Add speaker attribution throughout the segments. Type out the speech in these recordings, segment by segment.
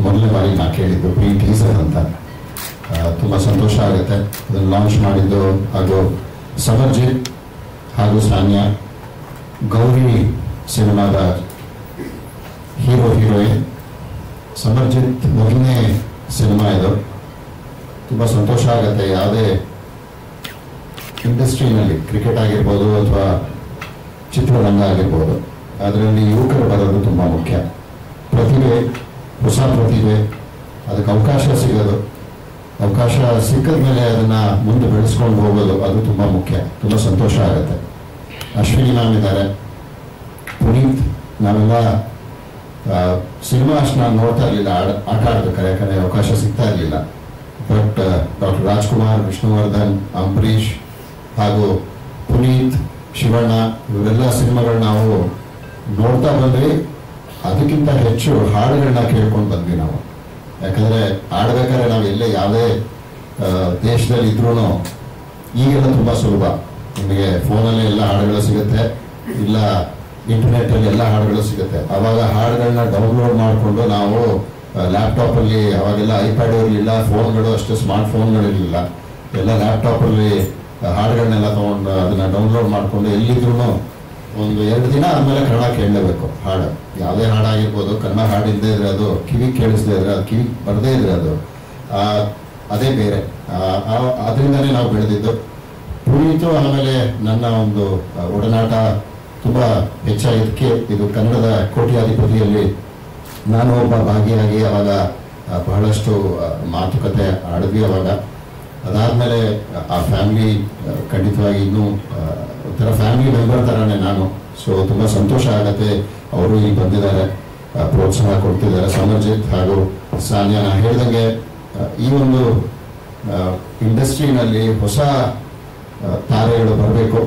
Speaker 1: ಮೊದಲನೇ ಬಾರಿ ನಾ ಕೇಳಿದ್ದು ಪ್ರೀ ಟೀಸರ್ ಅಂತ. ತುಂಬ ಸಂತೋಷ ಆಗುತ್ತೆ. ಅದನ್ನು ಲಾಂಚ್ ಮಾಡಿದ್ದು ಹಾಗೂ ಸಮರ್ಜಿತ್ ಹಾಗೂ ಸಾನ್ಯಾ, ಗೌರಿ ಸಿನಿಮಾದ ಹೀರೋ ಹೀರೋಯಿನ್. ಸಮರ್ಜಿತ್ ಮೊದಲನೇ ಸಿನಿಮಾ ಇದು. ತುಂಬ ಸಂತೋಷ ಆಗುತ್ತೆ. ಯಾವುದೇ ಇಂಡಸ್ಟ್ರಿನಲ್ಲಿ ಕ್ರಿಕೆಟ್ ಆಗಿರ್ಬೋದು ಅಥವಾ ಚಿತ್ರರಂಗ ಆಗಿರ್ಬೋದು, ಅದರಲ್ಲಿ ಯುವಕರು ಬರೋದು ತುಂಬ ಮುಖ್ಯ. ಪ್ರತಿಭೆ, ಹೊಸ ಪ್ರತಿಭೆ, ಅದಕ್ಕೆ ಅವಕಾಶ ಸಿಗೋದು, ಅವಕಾಶ ಸಿಕ್ಕಿದ ಮೇಲೆ ಅದನ್ನು ಮುಂದೆ ಬೆಳೆಸ್ಕೊಂಡು ಹೋಗೋದು, ಅದು ತುಂಬ ಮುಖ್ಯ. ತುಂಬ ಸಂತೋಷ ಆಗುತ್ತೆ. ಅಶ್ವಿನಿ ಮ್ಯಾಮ್ ಇದ್ದಾರೆ, ಪುನೀತ್. ನಾವೆಲ್ಲ ಸಿನಿಮಾ ಅಷ್ಟು ನಾನು ನೋಡ್ತಾ ಇರಲಿಲ್ಲ ಆಟ ಆಡ್ಬೇಕಾರೆ, ಯಾಕಂದರೆ ಅವಕಾಶ ಸಿಗ್ತಾ ಇರಲಿಲ್ಲ. ಬಟ್ ಡಾಕ್ಟರ್ ರಾಜ್ಕುಮಾರ್, ವಿಷ್ಣುವರ್ಧನ್, ಅಂಬರೀಷ್ ಹಾಗೂ ಪುನೀತ್, ಶಿವಣ್ಣ ಇವರೆಲ್ಲ ಸಿನಿಮಾಗಳು ನಾವು ನೋಡ್ತಾ ಬಂದ್ವಿ. ಅದಕ್ಕಿಂತ ಹೆಚ್ಚು ಹಾಡುಗಳನ್ನ ಕೇಳ್ಕೊಂಡು ಬಂದ್ವಿ ನಾವು. ಯಾಕಂದರೆ ಆಡ್ಬೇಕಾದ್ರೆ ನಾವು ಎಲ್ಲೇ ಯಾವುದೇ ದೇಶದಲ್ಲಿ ಇದ್ರೂ ಈಗೆಲ್ಲ ತುಂಬ ಸುಲಭ. ನಿಮಗೆ ಫೋನಲ್ಲಿ ಎಲ್ಲ ಹಾಡುಗಳು ಸಿಗುತ್ತೆ, ಇಲ್ಲ ಇಂಟರ್ನೆಟ್ಟಲ್ಲಿ ಎಲ್ಲ ಹಾಡುಗಳು ಸಿಗುತ್ತೆ. ಆವಾಗ ಹಾಡುಗಳನ್ನ ಡೌನ್ಲೋಡ್ ಮಾಡಿಕೊಂಡು ನಾವು ಲ್ಯಾಪ್ಟಾಪಲ್ಲಿ, ಅವಾಗೆಲ್ಲ ಐಪ್ಯಾಡ್ ಇರಲಿಲ್ಲ, ಫೋನ್ಗಳು ಅಷ್ಟು ಸ್ಮಾರ್ಟ್ ಫೋನ್ಗಳಿರಲಿಲ್ಲ, ಎಲ್ಲ ಲ್ಯಾಪ್ಟಾಪಲ್ಲಿ ಹಾಡುಗಳನ್ನೆಲ್ಲ ತೊಗೊಂಡು ಅದನ್ನು ಡೌನ್ಲೋಡ್ ಮಾಡಿಕೊಂಡು ಎಲ್ಲಿದ್ರೂ ಒಂದು 2 ದಿನ ಆದಮೇಲೆ ಕನ್ನಡ ಕೇಳಲೇಬೇಕು. ಹಾಡು ಯಾವುದೇ ಹಾಡಾಗಿರ್ಬೋದು, ಕನ್ನಡ ಹಾಡಿಲ್ಲದೆ ಇದ್ರೆ ಅದು ಕಿವಿ ಕೇಳಿಸದೇ ಇದ್ರೆ, ಅದು ಕಿವಿ ಬರದೇ ಇದ್ರೆ ಅದು ಅದೇ ಬೇರೆ. ಅದರಿಂದನೇ ನಾವು ಬೆಳೆದಿದ್ದು. ಪುನೀತು ಆಮೇಲೆ ನನ್ನ ಒಂದು ಒಡನಾಟ ತುಂಬ ಹೆಚ್ಚಾಗಿದ್ದಕ್ಕೆ ಇದು ಕನ್ನಡದ ಕೋಟ್ಯಾಧಿಪತಿಯಲ್ಲಿ ನಾನು ಒಬ್ಬ ಭಾಗಿಯಾಗಿ ಅವಾಗ ಬಹಳಷ್ಟು ಮಾತುಕತೆ ಆಡಿದ್ವಿ ಅವಾಗ. ಅದಾದಮೇಲೆ ಆ ಫ್ಯಾಮಿಲಿ ಖಂಡಿತವಾಗಿ ಇನ್ನೂ ಒಂಥರ ಫ್ಯಾಮಿಲಿ ಮೆಂಬರ್ ಥರನೇ ನಾನು. ಸೊ ತುಂಬ ಸಂತೋಷ ಆಗುತ್ತೆ. ಅವರು ಇಲ್ಲಿ ಬಂದಿದ್ದಾರೆ, ಪ್ರೋತ್ಸಾಹ ಕೊಡ್ತಿದ್ದಾರೆ. ಸಮರ್ಜಿತ್ ಹಾಗೂ ಸಾನ್ಯಾ, ನಾನು ಹೇಳ್ದಂಗೆ ಈ ಒಂದು ಇಂಡಸ್ಟ್ರಿನಲ್ಲಿ ಹೊಸ ತಾರೆಗಳು ಬರಬೇಕು.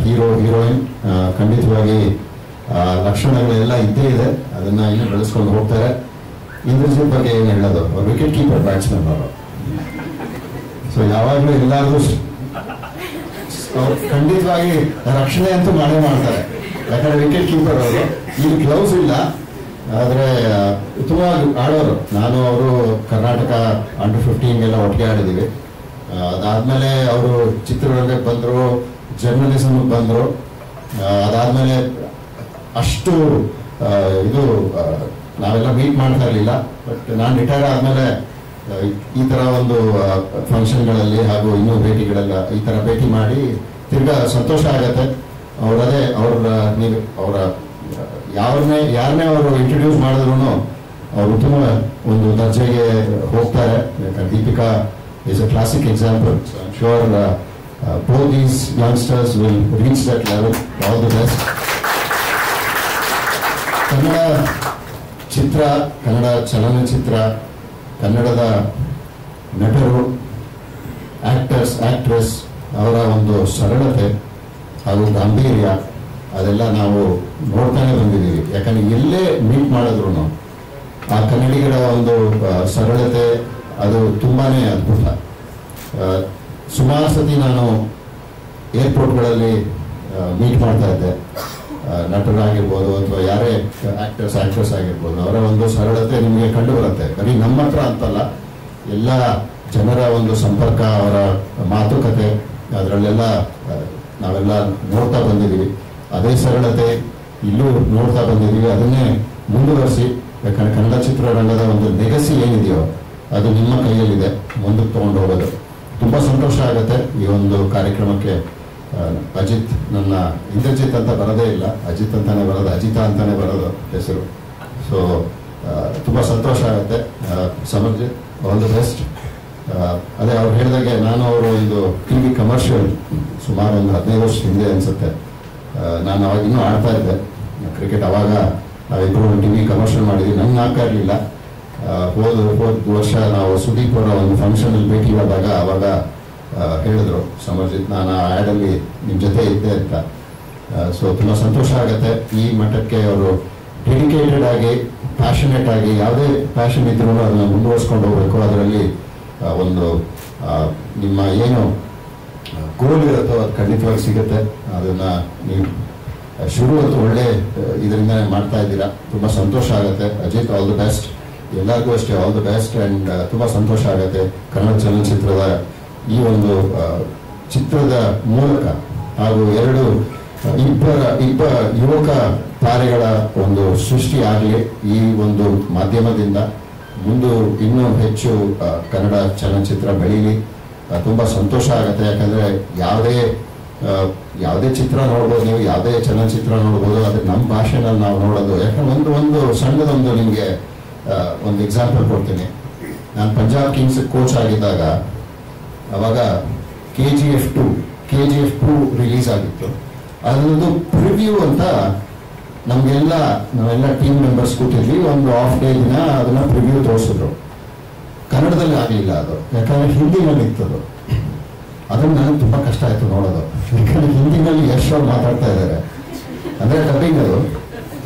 Speaker 1: ಹೀರೋ ಹೀರೋಯಿನ್ ಖಂಡಿತವಾಗಿ ಲಕ್ಷಣಗಳೆಲ್ಲ ಇದ್ದೇ ಇದೆ. ಅದನ್ನು ಇನ್ನೂ ಬೆಳೆಸ್ಕೊಂಡು ಹೋಗ್ತಾರೆ. ಇಂದ್ರಜಿತ್ ಬಗ್ಗೆ ಏನು ಹೇಳೋದು, ಅವ್ರು ವಿಕೆಟ್ ಕೀಪರ್ ಬ್ಯಾಟ್ಸ್ಮನ್ ಅವರು. ಸೊ ಯಾವಾಗಲೂ ಎಲ್ಲರಿಗೂ ಖಂಡಿತವಾಗಿ ರಕ್ಷಣೆ ಅಂತೂ ಮಾಡೇ ಮಾಡ್ತಾರೆ. ಯಾಕಂದ್ರೆ ವಿಕೆಟ್ ಕೀಪರ್ ಅವರು. ಇಲ್ಲಿ ಗ್ಲೌಸ್ ಇಲ್ಲ, ಆದರೆ ಉತ್ತಮವಾಗಿ ಆಡೋರು. ನಾನು ಅವರು ಕರ್ನಾಟಕ ಅಂಡರ್ 15 ಒಟ್ಟಿಗೆ ಆಡಿದ್ದೀವಿ. ಅದಾದಮೇಲೆ ಅವರು ಚಿತ್ರರಂಗಕ್ಕೆ ಬಂದರು, ಜರ್ನಲಿಸಮ್ಗೆ ಬಂದರು. ಅದಾದಮೇಲೆ ಅಷ್ಟು ಇದು ನಾವೆಲ್ಲ ಮೀಟ್ ಮಾಡ್ತಾ ಇರಲಿಲ್ಲ. ಬಟ್ ನಾನು ರಿಟೈರ್ ಆದಮೇಲೆ ಈ ಥರ ಒಂದು ಫಂಕ್ಷನ್ಗಳಲ್ಲಿ ಹಾಗೂ ಇನ್ನೂ ಭೇಟಿಗಳೆಲ್ಲ ಈ ಥರ ಭೇಟಿ ಮಾಡಿ ತಿರ್ಗಾ ಸಂತೋಷ ಆಗತ್ತೆ. ಅವರ ಯಾರನ್ನೇ ಅವರು ಇಂಟ್ರೊಡ್ಯೂಸ್ ಮಾಡಿದ್ರು ಅವರು ಉತ್ತಮ ಒಂದು ದರ್ಜೆಗೆ ಹೋಗ್ತಾರೆ. Deepika is a classic example. So I'm sure both these youngsters will reach that level. All the best. Kannada ಚಿತ್ರ, ಕನ್ನಡ ಚಲನಚಿತ್ರ, ಕನ್ನಡದ ನಟರು, ಆಕ್ಟರ್ಸ್, ಆಕ್ಟ್ರೆಸ್ ಅವರ ಒಂದು ಸರಳತೆ ಹಾಗೂ ಗಾಂಭೀರ್ಯ ಅದೆಲ್ಲ ನಾವು ನೋಡ್ತಾನೆ ಬಂದಿದ್ದೀವಿ. ಯಾಕಂದ್ರೆ ಎಲ್ಲೇ ಮೀಟ್ ಮಾಡಿದ್ರು ಆ ಕನ್ನಡಿಗರ ಒಂದು ಸರಳತೆ ಅದು ತುಂಬಾನೇ ಅದ್ಭುತ. ಸುಮಾರು ಸತಿ ನಾನು ಏರ್ಪೋರ್ಟ್ಗಳಲ್ಲಿ ಮೀಟ್ ಮಾಡ್ತಾ ಇದ್ದೆ. ನಟರಾಗಿರ್ಬೋದು ಅಥವಾ ಯಾರೇ ಆಕ್ಟ್ರೆಸ್ ಆಗಿರ್ಬೋದು, ಅವರ ಒಂದು ಸರಳತೆ ನಿಮಗೆ ಕಂಡು ಬರುತ್ತೆ. ಬರೀ ನಮ್ಮ ಹತ್ರ ಅಂತಲ್ಲ, ಎಲ್ಲ ಜನರ ಒಂದು ಸಂಪರ್ಕ, ಅವರ ಮಾತುಕತೆ, ಅದರಲ್ಲೆಲ್ಲ ನಾವೆಲ್ಲ ನೋಡ್ತಾ ಬಂದಿದ್ದೀವಿ. ಅದೇ ಸರಳತೆ ಇಲ್ಲೂ ನೋಡ್ತಾ ಬಂದಿದ್ದೀವಿ. ಅದನ್ನೇ ಮುಂದುವರಿಸಿ, ಯಾಕಂದ್ರೆ ಕನ್ನಡ ಚಿತ್ರರಂಗದ ಒಂದು ಲೆಗಸಿ ಏನಿದೆಯೋ ಅದು ನಿಮ್ಮ ಕೈಯಲ್ಲಿದೆ, ಮುಂದಕ್ಕೆ ತಗೊಂಡು ಹೋಗೋದು. ತುಂಬ ಸಂತೋಷ ಆಗುತ್ತೆ. ಈ ಒಂದು ಕಾರ್ಯಕ್ರಮಕ್ಕೆ ಅಜಿತ್, ನನ್ನ ಇಂದ್ರಜಿತ್ ಅಂತ ಬರೋದೇ ಇಲ್ಲ, ಅಜಿತ್ ಅಂತಾನೆ ಬರೋದು, ಅಜಿತ ಅಂತಾನೆ ಬರೋದು ಹೆಸರು. ಸೊ ತುಂಬ ಸಂತೋಷ ಆಗುತ್ತೆ. Samarjit, all the best. ಅದೇ ಅವ್ರು ಹೇಳಿದಾಗೆ ನಾನು ಅವರು ಒಂದು TV ಕಮರ್ಷಿಯಲ್ ಸುಮಾರು ಒಂದು 15 ವರ್ಷ ಹಿಂದೆ ಅನಿಸುತ್ತೆ, ನಾನು ಅವಾಗ ಇನ್ನೂ ಆಡ್ತಾ ಇದ್ದೆ ಕ್ರಿಕೆಟ್. ಅವಾಗ ನಾವಿಬ್ಬರು TV ಕಮರ್ಷಿಯಲ್ ಮಾಡಿದ್ವಿ. ನಂಗೆ ಆಗ್ತಾ ಇರಲಿಲ್ಲ. ಹೋದ ವರ್ಷ ನಾವು ಸುದೀಪ್ ಅವರ ಒಂದು ಫಂಕ್ಷನಲ್ಲಿ ಭೇಟಿ ಆದಾಗ ಅವಾಗ ಹೇಳಿದ್ರು, ಸಮರ್ಜಿತ್ ನಾನು ಆ ಆ್ಯಡಲ್ಲಿ ನಿಮ್ಮ ಜೊತೆ ಇದ್ದೆ ಅಂತ. ಸೊ ತುಂಬ ಸಂತೋಷ ಆಗುತ್ತೆ. ಈ ಮಟ್ಟಕ್ಕೆ ಅವರು ಡೆಡಿಕೇಟೆಡ್ ಆಗಿ, ಪ್ಯಾಷನೇಟ್ ಆಗಿ, ಯಾವುದೇ ಪ್ಯಾಷನ್ ಇದ್ರೂ ಅದನ್ನು ಮುಂದುವರ್ಸ್ಕೊಂಡು ಹೋಗ್ಬೇಕು. ಅದರಲ್ಲಿ ಒಂದು ನಿಮ್ಮ ಏನು ಗೋಲ್ ಇರುತ್ತೋ ಅದು ಖಂಡಿತವಾಗಿ ಸಿಗುತ್ತೆ. ಅದನ್ನು ನೀವು ಶುರು ಒಳ್ಳೆ ಇದರಿಂದ ಮಾಡ್ತಾ ಇದ್ದೀರಾ. ತುಂಬ ಸಂತೋಷ ಆಗುತ್ತೆ. Ajith, all the best. ಎಲ್ಲರಿಗೂ ಅಷ್ಟೇ ಆಲ್ ದಿ ಬೆಸ್ಟ್. ಆ್ಯಂಡ್ ತುಂಬ ಸಂತೋಷ ಆಗುತ್ತೆ ಕನ್ನಡ ಚಲನಚಿತ್ರದ ಈ ಒಂದು ಚಿತ್ರದ ಮೂಲಕ ಹಾಗೂ ಇಬ್ಬ ಯುವಕ ತಾರೆಗಳ ಒಂದು ಸೃಷ್ಟಿ ಆಗಲಿ ಈ ಒಂದು ಮಾಧ್ಯಮದಿಂದ. ಮುಂದೆ ಇನ್ನೂ ಹೆಚ್ಚು ಕನ್ನಡ ಚಲನಚಿತ್ರ ಬೆಳೀಲಿ. ತುಂಬ ಸಂತೋಷ ಆಗುತ್ತೆ. ಯಾಕಂದರೆ ಯಾವುದೇ ಚಿತ್ರ ನೋಡ್ಬೋದು, ನೀವು ಯಾವುದೇ ಚಲನಚಿತ್ರ ನೋಡ್ಬೋದು, ಅದು ನಮ್ಮ ಭಾಷೆನಲ್ಲಿ ನಾವು ನೋಡೋದು. ಯಾಕಂದ್ರೆ ಒಂದು ಸಣ್ಣದೊಂದು ನಿಮಗೆ ಒಂದು ಎಕ್ಸಾಂಪಲ್ ಕೊಡ್ತೀನಿ. ನಾನು ಪಂಜಾಬ್ ಕಿಂಗ್ಸ್ ಕೋಚ್ ಆಗಿದ್ದಾಗ ಅವಾಗ KGF 2 ರಿಲೀಸ್ ಆಗಿತ್ತು. ಅದೊಂದು ಪ್ರಿವ್ಯೂ ಅಂತ ನಾವೆಲ್ಲ ಟೀಮ್ ಮೆಂಬರ್ಸ್ ಕೂತಿದ್ವಿ. ಒಂದು ಆಫ್ ಡೇ ದಿನ ಅದನ್ನ ಪ್ರಿವ್ಯೂ ತೋರಿಸಿದ್ರು. ಕನ್ನಡದಲ್ಲಿ ಆಗಲಿಲ್ಲ ಅದು, ಯಾಕಂದ್ರೆ ಹಿಂದಿನಲ್ಲಿ ಇತ್ತದು. ಅದನ್ನು ನನಗೆ ತುಂಬ ಕಷ್ಟ ಆಯಿತು ನೋಡೋದು. ಯಾಕಂದ್ರೆ ಹಿಂದಿನಲ್ಲಿ ಯಶ್ ಅವ್ರು ಮಾತಾಡ್ತಾ ಇದ್ದಾರೆ, ಅಂದರೆ ಡಬ್ಬಿಂಗ್ ಅದು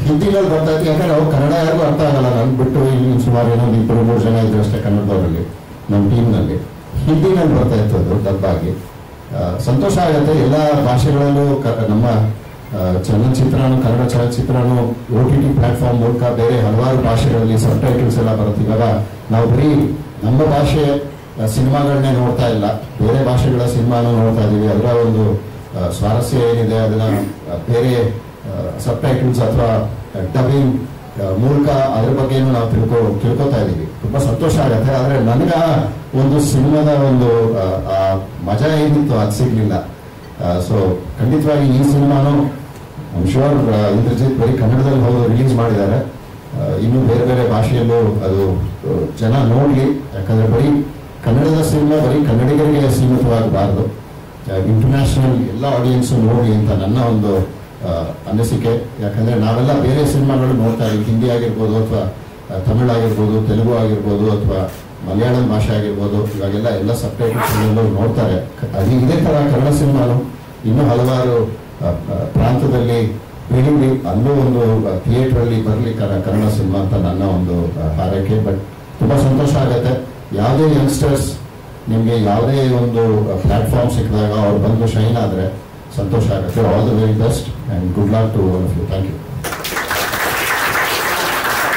Speaker 1: ಹಿಂದಿನಲ್ಲಿ ಬರ್ತಾ ಇತ್ತು. ಯಾಕಂದ್ರೆ ಅವ್ರು ಕನ್ನಡ ಯಾರಿಗೂ ಅರ್ಥ ಆಗಲ್ಲ. ನಾನು ಬಿಟ್ಟು ಇಲ್ಲಿ ಸುಮಾರು ಏನೋ 2-3 ಜನ ಇದ್ರು ಅಷ್ಟೇ ಕನ್ನಡದವರಲ್ಲಿ ನಮ್ಮ ಟೀಮ್ನಲ್ಲಿ. ಹಿಂದಿನಲ್ಲಿ ಬರ್ತಾ ಇತ್ತು ಅದು ಡಬ್ಬಾಗಿ. ಸಂತೋಷ ಆಗುತ್ತೆ. ಎಲ್ಲ ಭಾಷೆಗಳಲ್ಲೂ ನಮ್ಮ ಚಲನಚಿತ್ರನೂ ಕನ್ನಡ ಚಲನಚಿತ್ರನೂ OTT ಪ್ಲಾಟ್ಫಾರ್ಮ್ ಮೂಲಕ ಬೇರೆ ಹಲವಾರು ಭಾಷೆಗಳಲ್ಲಿ ಸಬ್ ಟೈಟಲ್ಸ್ ಎಲ್ಲ ಬರುತ್ತೆ. ಇವಾಗ ನಾವು ಬರೀ ನಮ್ಮ ಭಾಷೆ ಸಿನಿಮಾಗಳನ್ನೇ ನೋಡ್ತಾ ಇಲ್ಲ, ಬೇರೆ ಭಾಷೆಗಳ ಸಿನಿಮಾನು ನೋಡ್ತಾ ಇದ್ದೀವಿ. ಅದರ ಒಂದು ಸ್ವಾರಸ್ಯ ಏನಿದೆ ಅದನ್ನ ಬೇರೆ ಸಬ್ ಟೈಟಲ್ಸ್ ಅಥವಾ ಡಬ್ಬಿಂಗ್ ಮೂಲಕ ಅದ್ರ ಬಗ್ಗೆನೂ ನಾವು ತಿಳ್ಕೊತಾ ಇದ್ದೀವಿ. ತುಂಬ ಸಂತೋಷ ಆಗುತ್ತೆ. ಆದರೆ ನನಗೆ ಒಂದು ಸಿನಿಮಾದ ಒಂದು ಮಜಾ ಏನಿತ್ತು ಅದು ಸಿಗ್ಲಿಲ್ಲ. ಸೊ ಖಂಡಿತವಾಗಿ ಈ ಸಿನಿಮಾನು ಐಮ್ ಶೂರ್ ಇಂದ್ರಜಿತ್ ಬರೀ ಕನ್ನಡದಲ್ಲಿ ಹೋಗಿ ರಿಲೀಸ್ ಮಾಡಿದ್ದಾರೆ. ಇನ್ನು ಬೇರೆ ಬೇರೆ ಭಾಷೆಯಲ್ಲೂ ಅದು ಜನ ನೋಡಲಿ. ಯಾಕಂದರೆ ಬರೀ ಕನ್ನಡದ ಸಿನಿಮಾ ಬರೀ ಕನ್ನಡಿಗರಿಗೆ ಸೀಮಿತವಾಗಬಾರ್ದು, ಇಂಟರ್ನ್ಯಾಷನಲ್ ಎಲ್ಲ ಆಡಿಯನ್ಸು ನೋಡಲಿ ಅಂತ ನನ್ನ ಒಂದು ಅನಿಸಿಕೆ. ಯಾಕಂದರೆ ನಾವೆಲ್ಲ ಬೇರೆ ಸಿನಿಮಾಗಳು ನೋಡ್ತಾ ಇದ್ದೀವಿ, ಹಿಂದಿ ಆಗಿರ್ಬೋದು ಅಥವಾ ತಮಿಳ್ ಆಗಿರ್ಬೋದು, ತೆಲುಗು ಆಗಿರ್ಬೋದು ಅಥವಾ ಮಲಯಾಳಂ ಭಾಷೆ ಆಗಿರ್ಬೋದು. ಇವಾಗೆಲ್ಲ ಸಬ್ ಟೈಟಲ್ಸ್ ನೋಡ್ತಾರೆ. ಇದೇ ಥರ ಕನ್ನಡ ಸಿನಿಮಾನು ಇನ್ನೂ ಹಲವಾರು ಪ್ರಾಂತದಲ್ಲಿ ಬೆಳೀಲಿ, ಅಲ್ಲೂ ಒಂದು ಥಿಯೇಟ್ರಲ್ಲಿ ಬರಲಿ ಕನ್ನಡ ಸಿನಿಮಾ ಅಂತ ನನ್ನ ಒಂದು ಹಾರೈಕೆ. ಬಟ್ ತುಂಬ ಸಂತೋಷ ಆಗುತ್ತೆ. ಯಾವುದೇ ಯಂಗ್ಸ್ಟರ್ಸ್ ನಿಮಗೆ ಯಾವುದೇ ಒಂದು ಪ್ಲಾಟ್ಫಾರ್ಮ್ ಸಿಕ್ಕಿದಾಗ ಅವ್ರು ಬಂದು ಶೈನ್ ಆದರೆ ಸಂತೋಷ ಆಗುತ್ತೆ. All the very best and good luck to all of you. Thank you.